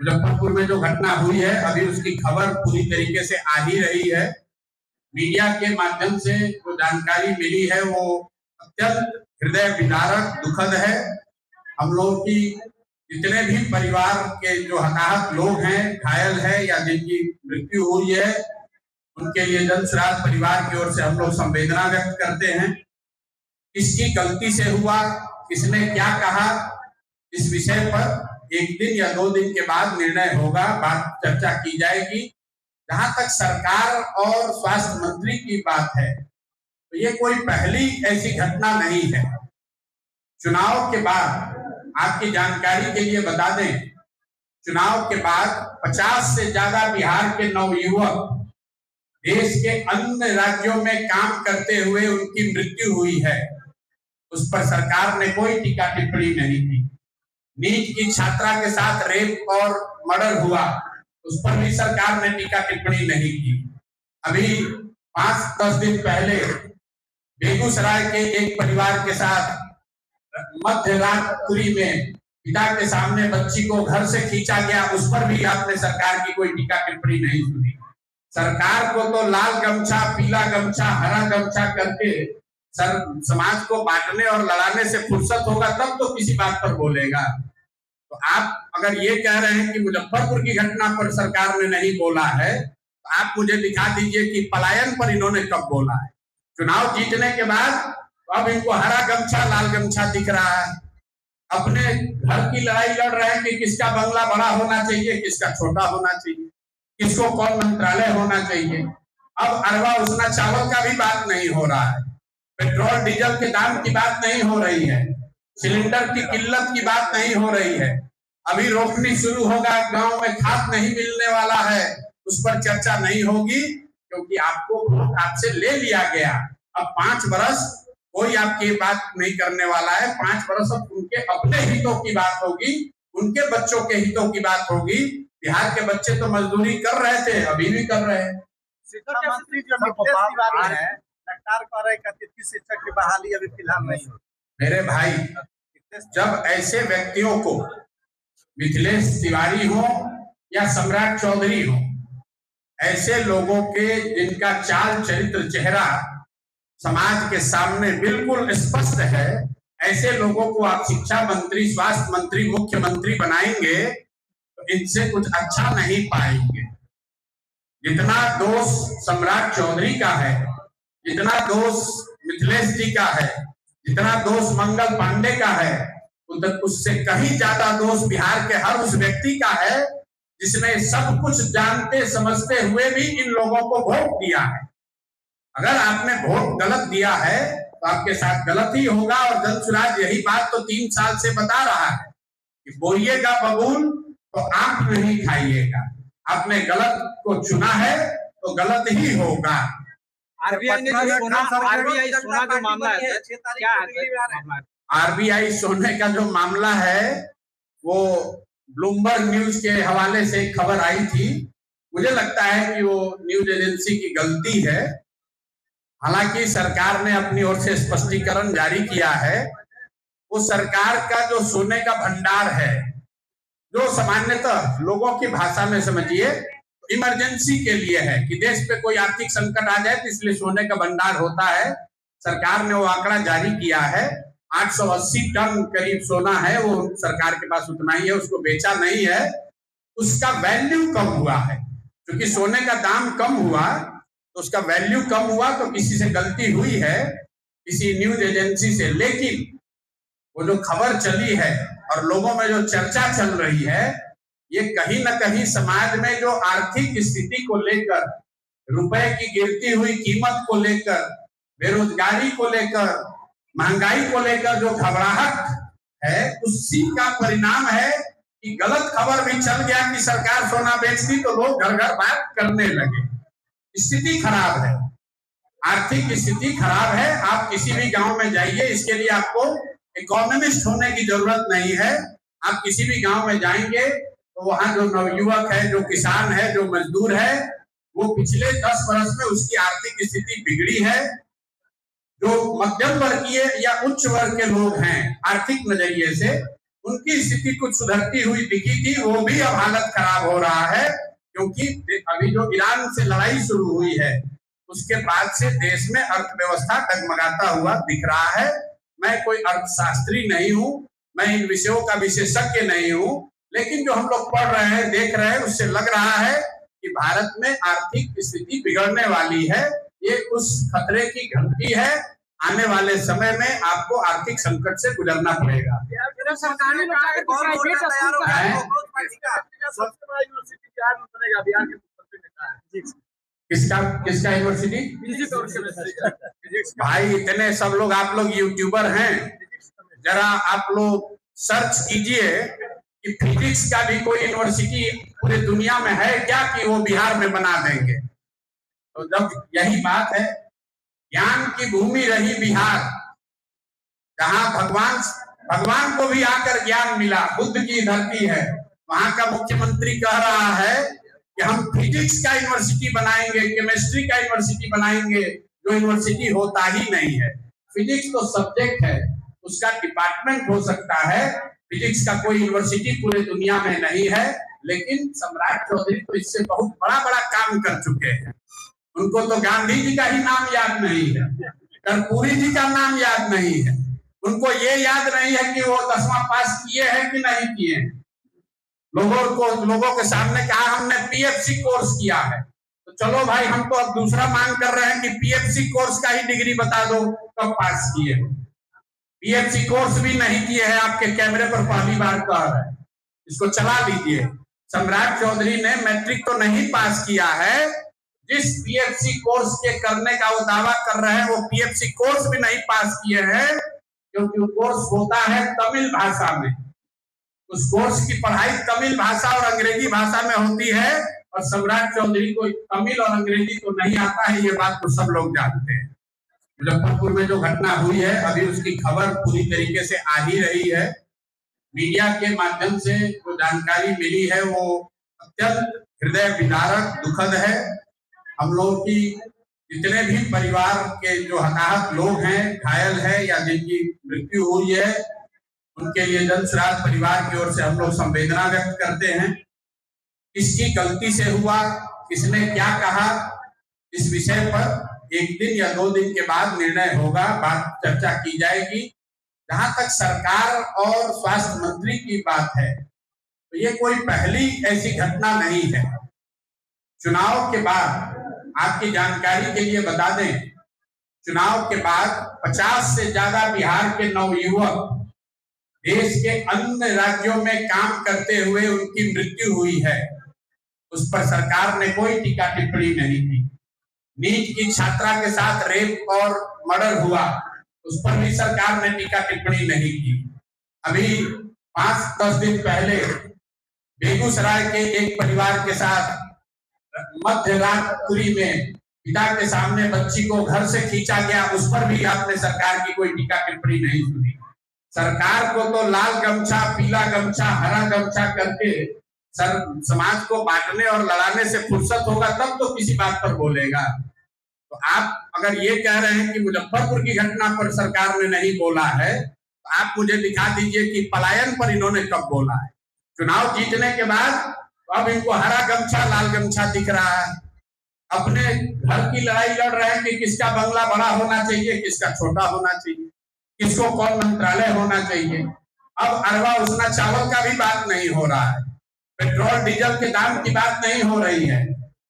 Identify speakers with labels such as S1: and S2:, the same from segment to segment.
S1: मुजफ्फरपुर में जो घटना हुई है, अभी उसकी खबर पूरी तरीके से आ ही रही है। मीडिया के माध्यम से जो जानकारी मिली है वो अत्यंत हृदय विदारक, दुखद है। हम लोगों की जितने भी परिवार के जो हताहत लोग हैं, घायल हैं या जिनकी मृत्यु हुई है, उनके लिए जनसुराज परिवार की ओर से हम लोग संवेदना व्यक्त करते हैं। किसकी गलती से हुआ, किसने क्या कहा, इस विषय पर एक दिन या 2 दिन के बाद निर्णय होगा, बात चर्चा की जाएगी। जहां तक सरकार और स्वास्थ्य मंत्री की बात है, तो ये कोई पहली ऐसी घटना नहीं है। चुनाव के बाद आपकी जानकारी के लिए बता दें, चुनाव के बाद 50 से ज्यादा बिहार के नवयुवक देश के अन्य राज्यों में काम करते हुए उनकी मृत्यु हुई है। उस पर सरकार ने कोई टीका टिप्पणी नहीं की। नीट की छात्रा के साथ रेप और मर्डर हुआ, उस पर भी सरकार ने टीका टिप्पणी नहीं की। अभी 5-10 दिन पहले बेगूसराय के एक परिवार के साथ मध्य रात्रि में पिता के सामने बच्ची को घर से खींचा गया, उस पर भी आपने सरकार की कोई टीका टिप्पणी नहीं सुनी। सरकार को तो लाल गमछा, पीला गमछा, हरा गमछा करके समाज को बांटने और लड़ाने से फुर्सत होगा तब तो किसी बात पर बोलेगा। तो आप अगर ये कह रहे हैं कि मुजफ्फरपुर की घटना पर सरकार ने नहीं बोला है, तो आप मुझे दिखा दीजिए कि पलायन पर इन्होंने कब बोला है। चुनाव जीतने के बाद तो अब इनको हरा गमछा, लाल गमछा दिख रहा है। अपने घर की लड़ाई लड़ रहे हैं कि किसका बंगला बड़ा होना चाहिए, किसका छोटा होना चाहिए, किसको कौन मंत्रालय होना चाहिए। अब अरवा उसना चावल का भी बात नहीं हो रहा है, पेट्रोल डीजल के दाम की बात नहीं हो रही है, सिलेंडर की किल्लत की बात नहीं हो रही है। अभी रोपनी शुरू होगा, गांव में खाद नहीं मिलने वाला है, उस पर चर्चा नहीं होगी, क्योंकि आपको वोट आपसे ले लिया गया। अब 5 वर्ष कोई आपकी बात नहीं करने वाला है। 5 वर्ष अब उनके अपने हितों की बात होगी, उनके बच्चों के हितों की बात होगी। बिहार के बच्चे तो मजदूरी कर रहे थे, अभी भी कर रहे हैं।
S2: शिक्षा मंत्री जो मिथिलेश तिवारी है, सरकार कह रही है कि शिक्षक की बहाली अभी फिलहाल नहीं हो।
S1: मेरे भाई, जब ऐसे व्यक्तियों को, मिथिलेश तिवारी हो या सम्राट चौधरी हो, ऐसे लोगों के जिनका चाल चरित्र चेहरा समाज के सामने बिल्कुल स्पष्ट है, ऐसे लोगों को आप शिक्षा मंत्री, स्वास्थ्य मंत्री, मुख्यमंत्री बनाएंगे तो इनसे कुछ अच्छा नहीं पाएंगे। जितना दोष सम्राट चौधरी का है, जितना दोष मिथिलेश जी का है, जितना दोष मंगल पांडे का है, उससे कहीं ज्यादा दोष बिहार के हर उस व्यक्ति का है जिसने सब कुछ जानते समझते हुए भी इन लोगों को वोट दिया है। अगर आपने वोट गलत दिया है तो आपके साथ गलत ही होगा। और जनसुराज यही बात तो 3 साल से बता रहा है कि बोइएगा बबूल तो आप नहीं खाइएगा। आपने गलत को चुना है तो गलत ही होगा।
S3: आरबीआई सोना का मामला है, क्या है?
S1: आरबीआई सोने का जो मामला है वो ब्लूमबर्ग न्यूज के हवाले से खबर आई थी। मुझे लगता है कि वो न्यूज एजेंसी की गलती है। हालांकि सरकार ने अपनी ओर से स्पष्टीकरण जारी किया है। वो सरकार का जो सोने का भंडार है, जो सामान्यतः लोगों की भाषा में समझिए इमरजेंसी के लिए है कि देश पे कोई आर्थिक संकट आ जाए तो इसलिए सोने का भंडार होता है। सरकार ने वो आंकड़ा जारी किया है, 880 टन करीब सोना है, वो सरकार के पास उतना ही है, उसको बेचा नहीं है। उसका वैल्यू कम हुआ है, क्योंकि सोने का दाम कम हुआ तो उसका वैल्यू कम हुआ। तो किसी से गलती हुई है, किसी न्यूज एजेंसी से। लेकिन वो जो खबर चली है और लोगों में जो चर्चा चल रही है, ये कहीं ना कहीं समाज में जो आर्थिक स्थिति को लेकर, रुपए की गिरती हुई कीमत को लेकर, बेरोजगारी को लेकर, महंगाई को लेकर जो घबराहट है, उसी का परिणाम है कि गलत खबर भी चल गया कि सरकार सोना बेचती तो लोग घर घर बात करने लगे। स्थिति खराब है, आर्थिक स्थिति खराब है। आप किसी भी गांव में जाइए, इसके लिए आपको इकोनॉमिस्ट होने की जरूरत नहीं है। आप किसी भी गांव में जाएंगे तो वहां जो नवयुवक है, जो किसान है, जो मजदूर है, वो पिछले 10 वर्ष में उसकी आर्थिक स्थिति बिगड़ी है। जो मध्यम वर्गीय या उच्च वर्ग के लोग हैं आर्थिक नजरिए से, उनकी स्थिति कुछ सुधरती हुई दिखी थी, वो भी अब हालत खराब हो रहा है, क्योंकि अभी जो ईरान से लड़ाई शुरू हुई है उसके बाद से देश में अर्थव्यवस्था डगमगाता हुआ दिख रहा है। मैं कोई अर्थशास्त्री नहीं हूं, मैं इन विषयों का विशेषज्ञ नहीं हूं, लेकिन जो हम लोग पढ़ रहे हैं, देख रहे हैं, उससे लग रहा है कि भारत में आर्थिक स्थिति बिगड़ने वाली है। ये उस खतरे की घंटी है। आने वाले समय में आपको आर्थिक संकट से गुजरना पड़ेगा।
S3: सरकारी
S1: किसका किसका यूनिवर्सिटी? भाई इतने सब लोग, आप लोग यूट्यूबर हैं, जरा आप लोग सर्च कीजिए कि फिजिक्स का भी कोई यूनिवर्सिटी पूरे दुनिया में है क्या कि वो बिहार में बना देंगे। तो जब यही बात है, ज्ञान की भूमि रही बिहार, जहां भगवान को भी आकर ज्ञान मिला, बुद्ध की धरती है, वहां का मुख्यमंत्री कह रहा है कि हम फिजिक्स का यूनिवर्सिटी बनाएंगे, केमिस्ट्री का यूनिवर्सिटी बनाएंगे, जो यूनिवर्सिटी होता ही नहीं है। फिजिक्स तो सब्जेक्ट है, उसका डिपार्टमेंट हो सकता है, फिजिक्स का कोई यूनिवर्सिटी पूरे दुनिया में नहीं है। लेकिन सम्राट चौधरी तो इससे बहुत बड़ा बड़ा काम कर चुके हैं। उनको तो गांधी जी का ही नाम याद नहीं है, कर्पूरी जी का नाम याद नहीं है, उनको ये याद नहीं है कि वो 10वां पास किए हैं कि नहीं किए हैं। लोगों के सामने कहा हमने पीएफसी कोर्स किया है, तो चलो भाई हम तो अब दूसरा मांग कर रहे हैं कि पीएफसी कोर्स का ही डिग्री बता दो कब पास किए हो। पीएफसी कोर्स भी नहीं किए हैं, आपके कैमरे पर पहली बार कह रहे हैं, इसको चला लीजिए। सम्राट चौधरी ने मैट्रिक तो नहीं पास किया है, जिस पीएफसी कोर्स के करने का वो दावा कर रहे हैं वो पीएफसी कोर्स भी नहीं पास किए हैं, क्योंकि वो कोर्स होता है तमिल भाषा में। उस कोर्स की पढ़ाई तमिल भाषा और अंग्रेजी भाषा में होती है, और सम्राट चौधरी को तमिल और अंग्रेजी तो नहीं आता है, ये बात तो सब लोग जानते हैं। मुजफ्फरपुर में जो घटना हुई है, अभी उसकी खबर पूरी तरीके से आ ही रही है। मीडिया के माध्यम से जो जानकारी मिली है वो अत्यंत हृदय विदारक, दुखद है। हम लोगों की जितने भी परिवार के जो हताहत लोग हैं, घायल हैं या जिनकी मृत्यु हुई है, उनके लिए जनसुराज परिवार की ओर से हम लोग संवेदना व्यक्त करते हैं। किसकी गलती से हुआ, किसने क्या कहा, इस विषय पर 1 दिन या 2 दिन के बाद निर्णय होगा, बात चर्चा की जाएगी। जहां तक सरकार और स्वास्थ्य मंत्री की बात है, तो ये कोई पहली ऐसी घटना नहीं है। चुनाव के बाद, आपकी जानकारी के लिए बता दें, चुनाव के बाद 50 से ज्यादा बिहार के नवयुवक देश के अन्य राज्यों में काम करते हुए उनकी मृत्यु हुई है। उस पर सरकार ने कोई टीका टिप्पणी नहीं की। नीट की छात्रा के साथ रेप और मर्डर हुआ, उस पर भी सरकार ने टीका टिप्पणी नहीं की। अभी 5-10 दिन पहले बेगूसराय के एक परिवार के साथ मध्य रात्रि में पिता के सामने बच्ची को घर से खींचा गया, उस पर भी आपने सरकार की कोई टीका टिप्पणी नहीं सुनी। सरकार को तो लाल गमछा, पीला गमछा, हरा गमछा करके समाज को बांटने और लड़ाने से फुर्सत होगा, तब तो किसी बात पर बोलेगा। तो आप अगर ये कह रहे हैं कि मुजफ्फरपुर की घटना पर सरकार ने नहीं बोला है, तो आप मुझे दिखा दीजिए कि पलायन पर इन्होंने कब बोला है। चुनाव जीतने के बाद अब इनको हरा गमछा, लाल गमछा दिख रहा है। अपने घर की लड़ाई लड़ रहे हैं कि किसका बंगला बड़ा होना चाहिए, किसका छोटा होना चाहिए, किसको कौन मंत्रालय होना चाहिए। अब अरवा उसना चावल का भी बात नहीं हो रहा है, पेट्रोल डीजल के दाम की बात नहीं हो रही है,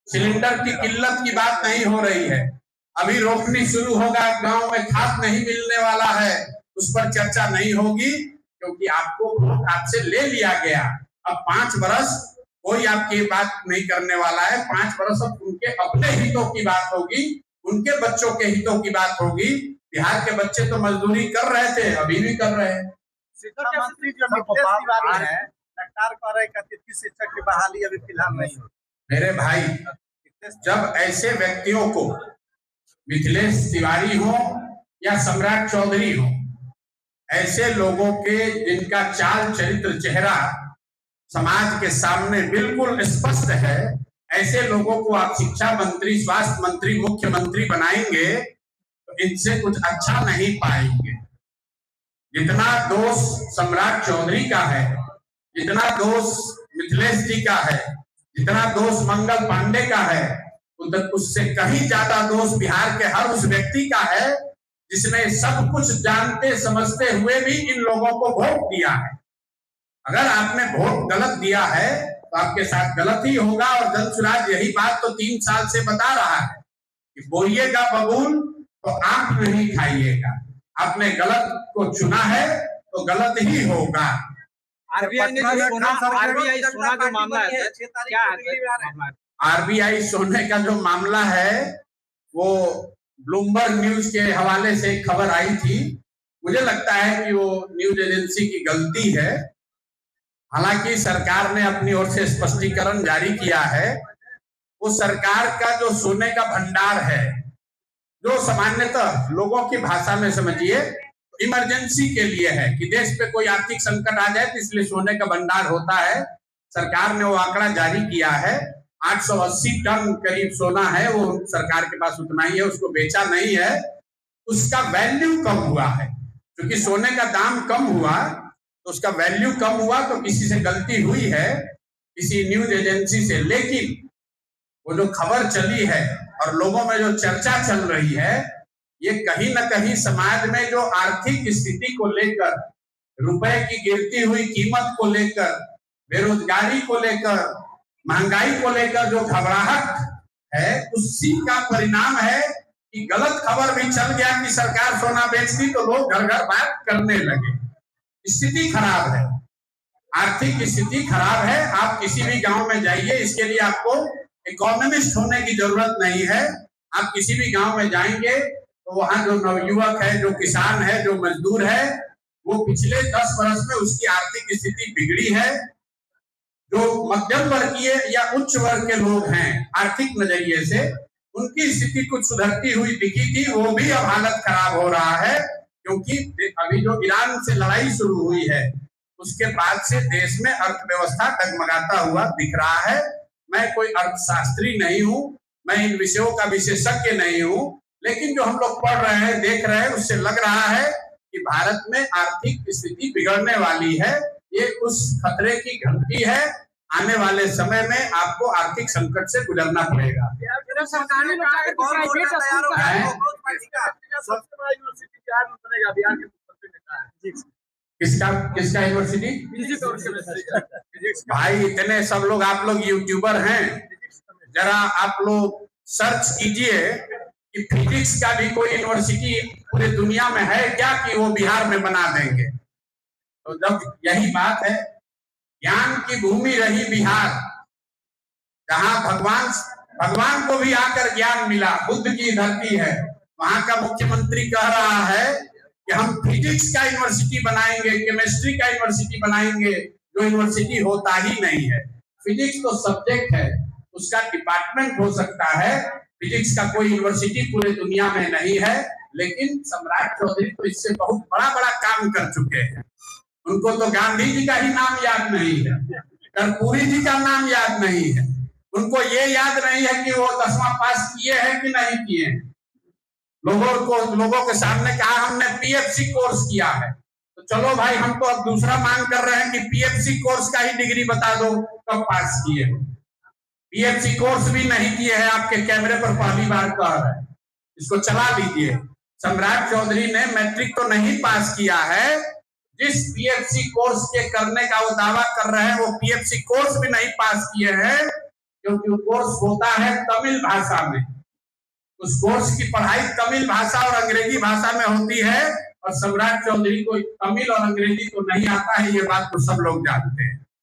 S1: सिलेंडर की किल्लत की बात नहीं हो रही है। अभी रोपनी शुरू होगा, गांव में खाद नहीं मिलने वाला है, उस पर चर्चा नहीं होगी, क्योंकि आपको वोट आपसे ले लिया गया। अब 5 वर्ष कोई आपकी बात नहीं करने वाला है। 5 वर्ष अब उनके अपने हितों की बात होगी, उनके बच्चों के हितों की बात होगी। बिहार के बच्चे तो मजदूरी कर रहे थे, अभी भी कर रहे हैं।
S2: शिक्षा मंत्री जो मिथिलेश तिवारी है, सरकार कह रही है कि अतिथि शिक्षक की बहाली अभी फिलहाल नहीं हो।
S1: मेरे भाई, जब ऐसे व्यक्तियों को, मिथिलेश तिवारी हो या सम्राट चौधरी हो, ऐसे लोगों के जिनका चाल चरित्र चेहरा समाज के सामने बिल्कुल स्पष्ट है, ऐसे लोगों को आप शिक्षा मंत्री, स्वास्थ्य मंत्री, मुख्यमंत्री बनाएंगे तो इनसे कुछ अच्छा नहीं पाएंगे। जितना दोष सम्राट चौधरी का है, जितना दोष मिथिलेश जी का है, जितना दोष मंगल पांडे का है, उससे कहीं ज्यादा दोष बिहार के हर उस व्यक्ति का है जिसने सब कुछ जानते समझते हुए भी इन लोगों को वोट दिया है। अगर आपने वोट गलत दिया है तो आपके साथ गलत ही होगा। और जनसुराज यही बात तो 3 साल से बता रहा है कि बोइएगा बबूल तो आप नहीं खाइएगा। आपने गलत को चुना है तो गलत ही होगा।
S3: आरबीआई ने जो सोना जो मामला है, क्या है?
S1: आरबीआई सोने का जो मामला है वो ब्लूमबर्ग न्यूज के हवाले से एक खबर आई थी। मुझे लगता है कि वो न्यूज एजेंसी की गलती है। हालांकि सरकार ने अपनी ओर से स्पष्टीकरण जारी किया है। वो सरकार का जो सोने का भंडार है, जो सामान्यतः लोगों की भाषा में समझिए इमरजेंसी के लिए है कि देश पे कोई आर्थिक संकट आ जाए तो इसलिए सोने का भंडार होता है। सरकार ने वो आंकड़ा जारी किया है। 880 टन करीब सोना है, वो सरकार के पास उतना ही है, उसको बेचा नहीं है। उसका वैल्यू कम हुआ है, क्योंकि सोने का दाम कम हुआ तो उसका वैल्यू कम हुआ। तो किसी से गलती हुई है, किसी न्यूज एजेंसी से। लेकिन वो जो खबर चली है और लोगों में जो चर्चा चल रही है, ये कहीं न कहीं समाज में जो आर्थिक स्थिति को लेकर, रुपए की गिरती हुई कीमत को लेकर, बेरोजगारी को लेकर, महंगाई को लेकर जो घबराहट है, उसी का परिणाम है कि गलत खबर भी चल गया कि सरकार सोना बेचती तो लोग घर घर बात करने लगे। स्थिति खराब है, आर्थिक स्थिति खराब है। आप किसी भी गांव में जाइए, इसके लिए आपको इकोनॉमिस्ट होने की जरूरत नहीं है। आप किसी भी गांव में जाएंगे तो वहां जो नवयुवक है, जो किसान है, जो मजदूर है, वो पिछले 10 वर्ष में उसकी आर्थिक स्थिति बिगड़ी है। जो मध्यम वर्गीय या उच्च वर्ग के लोग हैं आर्थिक नजरिए से, उनकी स्थिति कुछ सुधरती हुई दिखी थी, वो भी अब हालत खराब हो रहा है। क्योंकि अभी जो ईरान से लड़ाई शुरू हुई है, उसके बाद से देश में अर्थव्यवस्था डगमगाता हुआ दिख रहा है। मैं कोई अर्थशास्त्री नहीं हूँ, मैं इन विषयों का विशेषज्ञ नहीं हूँ, लेकिन जो हम लोग पढ़ रहे हैं, देख रहे हैं, उससे लग रहा है कि भारत में आर्थिक स्थिति बिगड़ने वाली है। ये उस खतरे की घंटी है। आने वाले समय में आपको आर्थिक संकट से गुजरना पड़ेगा।
S2: सबसे बड़ा यूनिवर्सिटी बिहार में बनेगा, बिहार के मुख्यमंत्री ने कहा है।
S1: किसका यूनिवर्सिटी? भाई इतने सब लोग, आप लोग यूट्यूबर हैं, जरा आप लोग सर्च कीजिए कि फिजिक्स का भी कोई यूनिवर्सिटी पूरी दुनिया में है क्या कि वो बिहार में बना देंगे। तो जब यही बात है, ज्ञान की भूमि रही बिहार, जहां भगवान को भी आकर ज्ञान मिला, बुद्ध की धरती है, वहां का मुख्यमंत्री कह रहा है कि हम फिजिक्स का यूनिवर्सिटी बनाएंगे, केमिस्ट्री का यूनिवर्सिटी बनाएंगे, जो यूनिवर्सिटी होता ही नहीं है। फिजिक्स तो सब्जेक्ट है, उसका डिपार्टमेंट हो सकता है, फिजिक्स का कोई यूनिवर्सिटी पूरे दुनिया में नहीं है। लेकिन सम्राट चौधरी तो इससे बहुत बड़ा काम कर चुके हैं। उनको तो गांधी जी का ही नाम याद नहीं है, कर्पूरी जी का नाम याद नहीं है, उनको ये याद नहीं है कि वो 10वां पास किए हैं कि नहीं किए हैं। लोगों के सामने कहा हमने पीएफसी कोर्स किया है, तो चलो भाई हम तो अब दूसरा मांग कर रहे हैं कि पीएफसी कोर्स का ही डिग्री बता दो कब पास किए हो। पीएफसी कोर्स भी नहीं किए हैं, आपके कैमरे पर पहली बार कह रहे हैं, इसको चला लीजिए। सम्राट चौधरी ने मैट्रिक तो नहीं पास किया है, जिस पीएफसी कोर्स के करने का वो दावा कर रहे हैं, वो पीएफसी कोर्स भी नहीं पास किए हैं, क्योंकि वो कोर्स होता है तमिल भाषा में। उस कोर्स की पढ़ाई तमिल भाषा और अंग्रेजी भाषा में होती है, और सम्राट चौधरी को तमिल और अंग्रेजी तो नहीं आता है, ये बात तो सब लोग जानते हैं।